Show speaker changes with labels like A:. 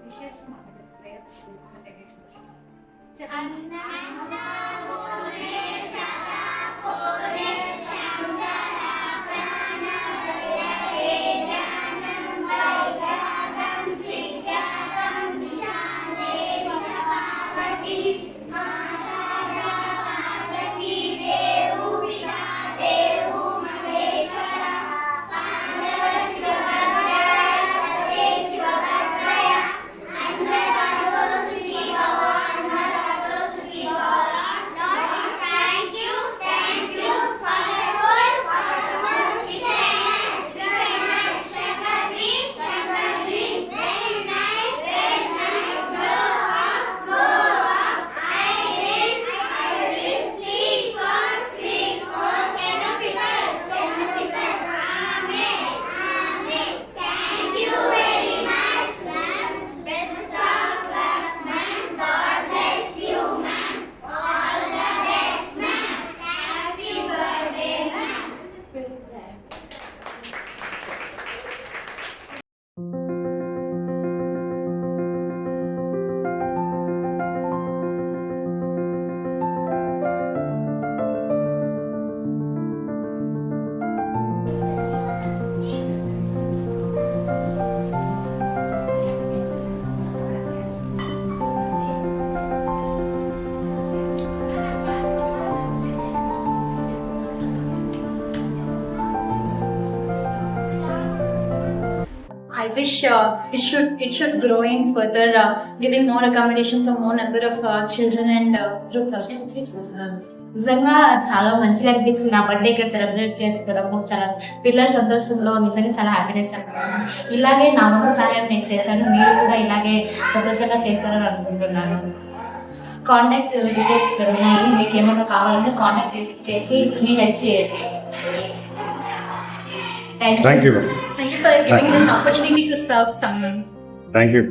A: Wishes మాకు prayer
B: I wish it should growing further, giving more accommodation for more number of children and through
C: నిజంగా చాలా మంచిగా అనిపించింది. నా బర్త్డే ఇక్కడ సెలబ్రేట్ చేసుకోవడము చాలా పిల్లల సంతోషంలో నిజంగా చాలా హ్యాపీనెస్ అనిపించింది. ఇలాగే నా వంతు సహాయం నేను చేశాను, మీరు కూడా ఇలాగే సంతోషంగా చేశారని అనుకుంటున్నాను. కాంటాక్ట్ డీటెయిల్స్ ఇక్కడ ఉన్నాయి, మీకు ఏమన్నా కావాలంటే కాంటాక్ట్ చేసి మీ హెల్ప్ చేయండి.
D: Thank you.
B: Thank you for giving this opportunity to serve someone.
D: Thank you.